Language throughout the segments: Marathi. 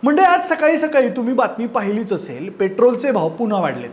म्हणजे आज सकाळी सकाळी तुम्ही बातमी पाहिलीच असेल, पेट्रोलचे भाव पुन्हा वाढलेत.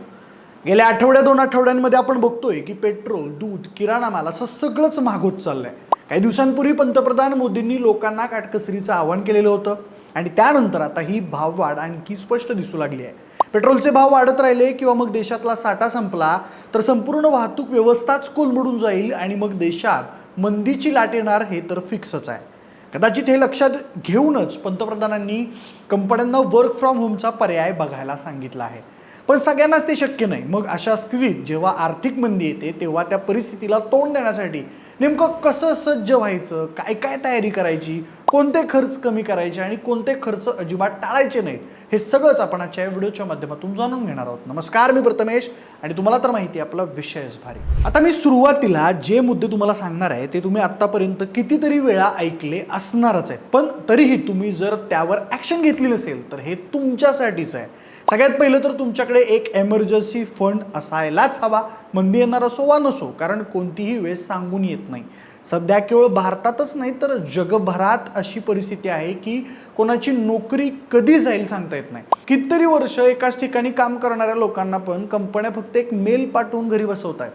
गेल्या दोन आठवड्यांमध्ये आपण बघतोय की पेट्रोल, दूध, किराणा माल असं सगळंच महाग होत चाललंय. काही दिवसांपूर्वी पंतप्रधान मोदींनी लोकांना काटकसरीचं आवाहन केलेलं होतं आणि त्यानंतर आता ही भाववाढ आणखी स्पष्ट दिसू लागली आहे. पेट्रोलचे भाव वाढत राहिले किंवा मग देशातला साठा संपला तर संपूर्ण वाहतूक व्यवस्थाच कोलमडून जाईल आणि मग देशात मंदीची लाट येणार हे तर फिक्सच आहे. कदाचित हे लक्षात घेऊनच पंतप्रधानांनी कंपन्यांना वर्क फ्रॉम होमचा पर्याय बघायला सांगितला आहे. पण सगळ्यांनाच ते शक्य नाही. मग अशा स्थितीत जेव्हा आर्थिक मंदी येते तेव्हा त्या परिस्थितीला तोंड देण्यासाठी नेमकं कसं सज्ज व्हायचं, काय काय तयारी करायची, कोणते खर्च कमी करायचे आणि कोणते खर्च अजिबात टाळायचे नाहीत, हे सगळंच आपण आजच्या व्हिडिओच्या माध्यमातून जाणून घेणार आहोत. नमस्कार, मी प्रथमेश आणि तुम्हाला तर माहिती आहे आपला विषयच भारी. आता मी सुरुवातीला जे मुद्दे तुम्हाला सांगणार आहे ते तुम्ही आतापर्यंत कितीतरी वेळा ऐकले असणारच आहेत, पण तरीही तुम्ही जर त्यावर ॲक्शन घेतली नसेल तर हे तुमच्यासाठीच आहे. सगळ्यात पहिलं तर तुमच्याकडे एक एमर्जन्सी फंड असायलाच हवा, मंदी येणार असो वा नसो, कारण कोणतीही वेळ सांगून येत नाही. सध्या केवळ भारतातच नाही तर जगभरात अशी परिस्थिती आहे की कोणाची नोकरी कधी जाईल सांगता येत नाही. कितीतरी वर्ष एकाच ठिकाणी काम करणाऱ्या लोकांना पण कंपन्या फक्त एक मेल पाठवून घरी बसवत आहेत.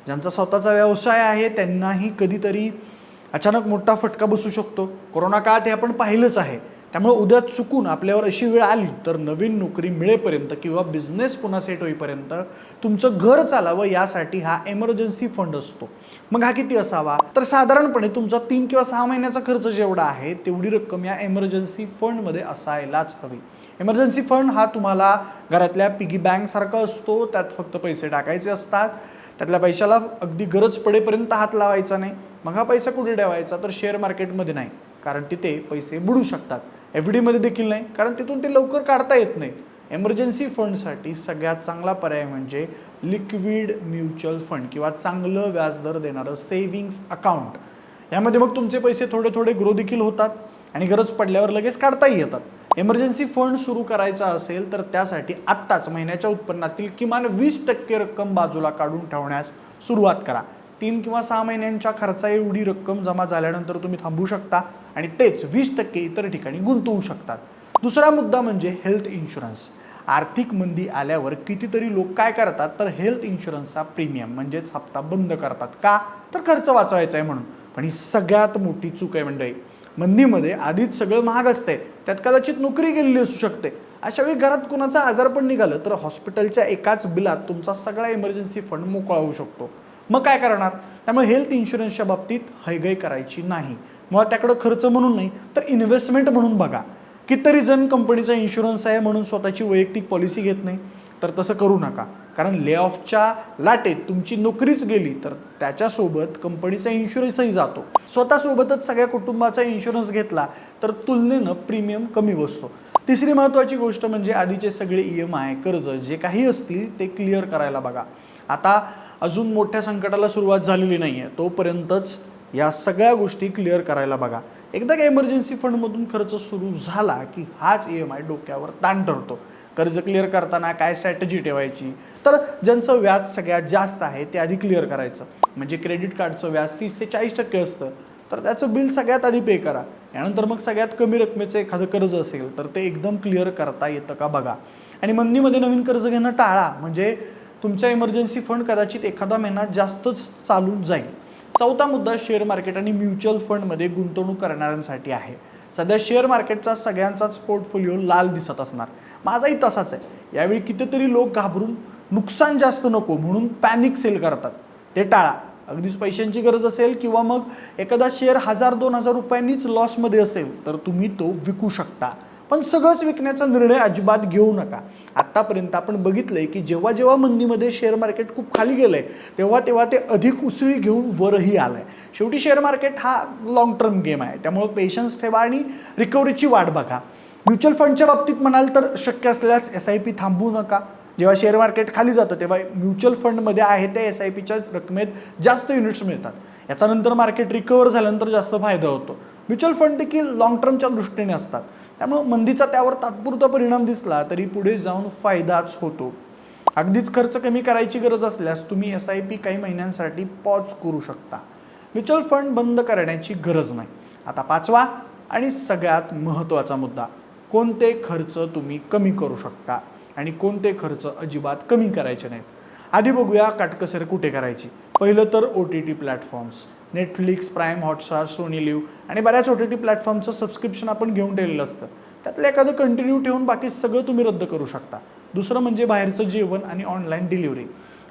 ज्यांचा स्वतःचा व्यवसाय आहे त्यांनाही कधीतरी अचानक मोठा फटका बसू शकतो. कोरोना काळात हे आपण पाहिलंच आहे. त्यामुळे उद्या चुकून आपल्यावर अशी वेळ आली तर नवीन नोकरी मिळेपर्यंत किंवा बिझनेस पुन्हा सेट होईपर्यंत तुमचं घर चालावं यासाठी हा एमर्जन्सी फंड असतो. मग हा किती असावा तर साधारणपणे तुमचा 3 किंवा 6 महिन्याचा खर्च जेवढा आहे तेवढी रक्कम या एमर्जन्सी फंडमध्ये असायलाच हवी. एमर्जन्सी फंड हा तुम्हाला घरातल्या पिगी बँक सारखा असतो. त्यात फक्त पैसे टाकायचे असतात. त्यातल्या पैशाला अगदी गरज पडेपर्यंत हात लावायचा नाही. मग हा पैसा कुठे ठेवायचा तर शेअर मार्केटमध्ये नाही, कारण तिथे पैसे बुडू शकतात. FD देखील नाही, कारण तिथून ते लवकर काढता येत नाही. एमर्जन्सी फंडसाठी सगळ्यात चांगला पर्याय म्हणजे लिक्विड म्युच्युअल फंड किंवा चांगलं व्याजदर देणारं सेव्हिंग्स अकाउंट. यामध्ये मग तुमचे पैसे थोडे थोडे ग्रो देखील होतात आणि गरज पडल्यावर लगेच काढताही येतात. एमर्जन्सी फंड सुरू करायचा असेल तर त्यासाठी आत्ताच महिन्याच्या उत्पन्नातील किमान 20% रक्कम बाजूला काढून ठेवण्यास सुरुवात करा. 3 किंवा 6 महिन्यांच्या खर्चा एवढी रक्कम जमा झाल्यानंतर तुम्ही थांबू शकता आणि तेच 20% इतर ठिकाणी गुंतवू शकतात. दुसरा मुद्दा म्हणजे हेल्थ इन्शुरन्स. आर्थिक मंदी आल्यावर कितीतरी लोक काय करतात तर हेल्थ इन्शुरन्सचा प्रीमियम म्हणजेच हप्ता बंद करतात. का तर खर्च वाचवायचा आहे म्हणून. पण ही सगळ्यात मोठी चूक आहे मंडळी. मंदीमध्ये आधीच सगळं महाग असते, त्यात कदाचित नोकरी गेलेली असू शकते. अशा वेळी घरात कुणाचा आजार पण निघालं तर हॉस्पिटलच्या एकाच बिलात तुमचा सगळा एमर्जन्सी फंड मोकळा होऊ शकतो. मग काय करणार? त्यामुळे हेल्थ इन्शुरन्सच्या बाबतीत हयगय करायची नाही. मग त्याकडं खर्च म्हणून नाही तर इन्व्हेस्टमेंट म्हणून बघा. कितीतरी जण कंपनीचा इन्शुरन्स आहे म्हणून स्वतःची वैयक्तिक पॉलिसी घेत नाही, तर तसं करू नका. कारण ले ऑफच्या लाटेत तुमची नोकरीच गेली तर त्याच्यासोबत कंपनीचा इन्शुरन्सही जातो. स्वतःसोबतच सगळ्या कुटुंबाचा इन्शुरन्स घेतला तर तुलनेनं प्रीमियम कमी बसतो. तिसरी महत्त्वाची गोष्ट म्हणजे आधीचे सगळे EMI, कर्ज जे काही असतील ते क्लिअर करायला बघा. आता अजून मोठ्या संकटाला सुरुवात झालेली नाही आहे, तोपर्यंतच या सगळ्या गोष्टी क्लिअर करायला बघा. एकदा का एमर्जन्सी फंडमधून खर्च सुरू झाला की हाच EMI डोक्यावर ताण ठरतो. कर्ज क्लिअर करताना काय स्ट्रॅटेजी ठेवायची तर ज्यांचं व्याज सगळ्यात जास्त आहे ते आधी क्लिअर करायचं. म्हणजे क्रेडिट कार्डचं व्याज 30 ते 40% असतं तर त्याचं बिल सगळ्यात आधी पे करा. यानंतर मग सगळ्यात कमी रकमेचं एखादं कर्ज असेल तर ते एकदम क्लिअर करता येतं का बघा. आणि मंदीमध्ये नवीन कर्ज घेणं टाळा, म्हणजे तुमचा एमर्जन्सी फंड कदाचित एखादा महिना जास्तच चालून जाईल. चौथा मुद्दा शेअर मार्केट आणि म्युच्युअल फंडमध्ये गुंतवणूक करणाऱ्यांसाठी आहे. सध्या शेअर मार्केटचा सगळ्यांचाच पोर्टफोलिओ लाल दिसत असणार, माझाही तसाच आहे. यावेळी कितीतरी लोक घाबरून नुकसान जास्त नको म्हणून पॅनिक सेल करतात. ते टाळा. अगदीच पैशांची गरज असेल किंवा मग एखादा शेअर 1000-2000 रुपयांनीच लॉसमध्ये असेल तर तुम्ही तो विकू शकता. पण सगळंच विकण्याचा निर्णय अजिबात घेऊ नका. आत्तापर्यंत आपण बघितलंय की जेव्हा जेव्हा मंदीमध्ये शेअर मार्केट खूप खाली गेलंय तेव्हा तेव्हा ते अधिक उसळी घेऊन वरही आलंय. शेवटी शेअर मार्केट हा लॉंग टर्म गेम आहे, त्यामुळे पेशन्स ठेवा आणि रिकव्हरीची वाट बघा. म्युच्युअल फंडच्या बाबतीत म्हणाल तर शक्य असल्यास SIP थांबवू नका. जेव्हा शेअर मार्केट खाली जातं तेव्हा म्युच्युअल फंडमध्ये आहे त्या SIPच्या रकमेत जास्त युनिट्स मिळतात. याच्यानंतर मार्केट रिकव्हर झाल्यानंतर जास्त फायदा होतो. म्युच्युअल फंड देखील लॉंग टर्मच्या दृष्टीने असतात, त्यामुळे मंदीचा त्यावर तात्पुरता परिणाम दिसला तरी पुढे जाऊन फायदाच होतो. अगदीच खर्च कमी करायची गरज असल्यास तुम्ही SIP काही महिन्यांसाठी पॉज करू शकता. म्युच्युअल फंड बंद करण्याची गरज नाही. आता 5वा आणि सगळ्यात महत्त्वाचा मुद्दा, कोणते खर्च तुम्ही कमी करू शकता आणि कोणते खर्च अजिबात कमी करायचे नाहीत. आधी बघूया काटकसर कुठे करायची. पहिलं तर OTT platforms, Netflix, Prime, Hotstar, Sony LIV आणि बऱ्याच OTT प्लॅटफॉर्मचं सबस्क्रिप्शन आपण घेऊन ठेवलेलं असतं. त्यातलं एखादं कंटिन्यू ठेवून बाकी सगळं तुम्ही रद्द करू शकता. दुसरं म्हणजे बाहेरचं जेवण आणि ऑनलाईन डिलिव्हरी.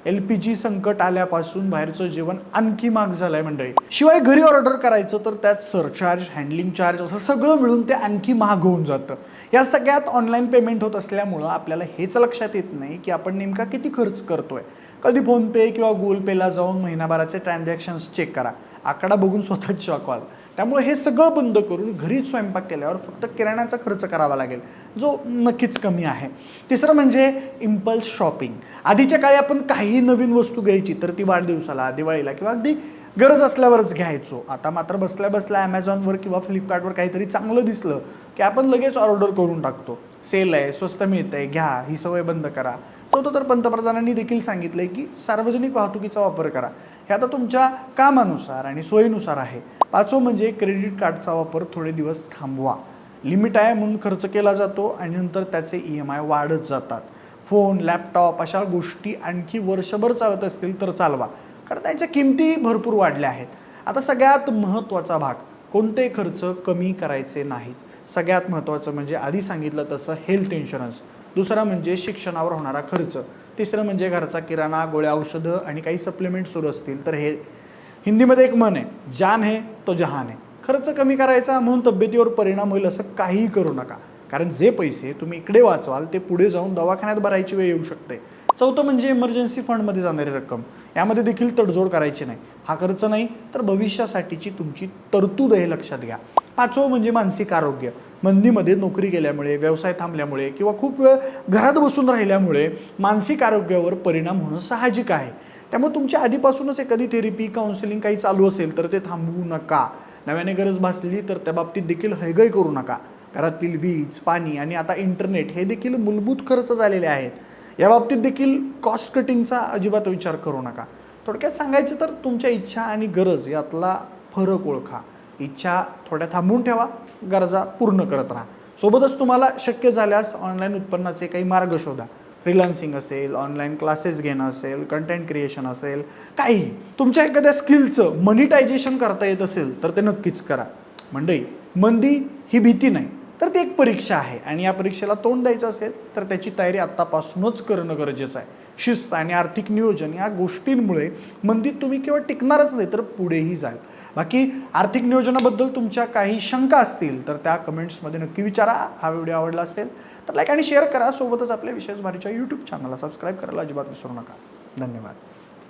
LPG संकट आल्यापासून बाहेरचं जेवण आणखी महाग झालंय मंडळी. शिवाय घरी ऑर्डर करायचं तर त्यात सरचार्ज, हँडलिंग चार्ज असं सगळं मिळून ते आणखी महाग होऊन जातं. या सगळ्यात ऑनलाईन पेमेंट होत असल्यामुळं आपल्याला हेच लक्षात येत नाही की आपण नेमका किती खर्च करतोय. कधी फोनपे किंवा गुगल पेला जाऊन महिनाभराचे ट्रान्झॅक्शन्स चेक करा. आकडा बघून स्वतःच शॉक व्हाल. त्यामुळे हे सगळं बंद करून घरीच स्वयंपाक केल्यावर फक्त किराण्याचा खर्च करावा लागेल, जो नक्कीच कमी आहे. तिसरं म्हणजे इम्पल्स शॉपिंग. आधीच्या काळी आपण काही नवीन वस्तू घ्यायची तर ती वाढदिवसाला, दिवाळीला किंवा अगदी गरज असल्यावरच घ्यायचो. आता मात्र बसल्या बसल्या ॲमेझॉनवर किंवा फ्लिपकार्टवर काहीतरी चांगलं दिसलं की आपण लगेच ऑर्डर करून टाकतो. सेल आहे, स्वस्त मिळतंय, घ्या, ही सवय बंद करा. चौथं तर पंतप्रधानांनी देखील सांगितलंय की सार्वजनिक वाहतुकीचा वापर करा. हे आता तुमच्या कामानुसार आणि सोयीनुसार आहे. पाचवं म्हणजे क्रेडिट कार्डचा वापर थोडे दिवस थांबवा. लिमिट आहे म्हणून खर्च केला जातो आणि नंतर त्याचे EMI वाढत जातात. फोन, लॅपटॉप अशा गोष्टी आणखी वर्षभर चालत असतील तर चालवा, कारण त्याच्या किमती भरपूर वाढल्या आहेत. आता सगळ्यात महत्त्वाचा भाग, कोणते खर्च कमी करायचे नाहीत. सगळ्यात महत्त्वाचं म्हणजे आधी सांगितलं तसं हेल्थ इन्शुरन्स. दुसरा म्हणजे शिक्षणावर होणारा खर्च. तिसरं म्हणजे घरचा किराणा, गोळ्या, औषधं आणि काही सप्लिमेंट सुरू असतील तर हे. हिंदीमध्ये एक म्हण आहे, जान है तो जहान है. खर्च कमी करायचा म्हणून तब्येतीवर परिणाम होईल असं काहीही करू नका, कारण जे पैसे तुम्ही इकडे वाचवाल ते पुढे जाऊन दवाखान्यात भरायची वेळ येऊ शकते. चौथं म्हणजे इमर्जन्सी फंडमध्ये जाणारी रक्कम. यामध्ये देखील तडजोड करायची नाही. हा खर्च नाही तर भविष्यासाठीची तुमची तरतूद हे लक्षात घ्या. पाचवं म्हणजे मानसिक आरोग्य. मंदीमध्ये नोकरी गेल्यामुळे, व्यवसाय थांबल्यामुळे किंवा खूप वेळ घरात बसून राहिल्यामुळे मानसिक आरोग्यावर परिणाम होणं साहजिक आहे. त्यामुळे तुमच्या आधीपासूनच एखादी थेरपी, काउन्सिलिंग काही चालू असेल तर ते थांबवू नका. नव्याने गरज भासली तर त्या बाबतीत देखील हयगय करू नका. घरातील वीज, पाणी आणि आता इंटरनेट हे देखील मूलभूत खर्च झालेले आहेत. या बाबतीत देखील कॉस्ट कटिंगचा अजिबात विचार करू नका. थोडक्यात सांगायचं तर तुमच्या इच्छा आणि गरज यातला फरक ओळखा. इच्छा थोड्या थांबवून ठेवा, गरजा पूर्ण करत राहा. सोबतच तुम्हाला शक्य झाल्यास ऑनलाईन उत्पन्नाचे काही मार्ग शोधा. फ्रीलान्सिंग असेल, ऑनलाईन क्लासेस घेणं असेल, कंटेंट क्रिएशन असेल, काही तुमच्या एखाद्या स्किलचं मनिटायझेशन करता येत असेल तर ते नक्कीच करा. मंडळी, मंदी ही भीती नाही तर ती एक परीक्षा आहे आणि या परीक्षेला तोंड द्यायचं असेल तर त्याची तयारी आत्तापासूनच करणं गरजेचं आहे. शिस्त आणि आर्थिक नियोजन या गोष्टींमुळे मंदीत तुम्ही केवळ टिकणारच नाही तर पुढेही जाल. बाकी आर्थिक नियोजनाबद्दल तुमच्या काही शंका असतील तर त्या कमेंट्समध्ये नक्की विचारा. हा व्हिडिओ आवडला असेल तर लाईक आणि शेअर करा. सोबतच आपल्या विशेष भारीच्या YouTube चॅनलला सबस्क्राईब करायला अजिबात विसरू नका. धन्यवाद.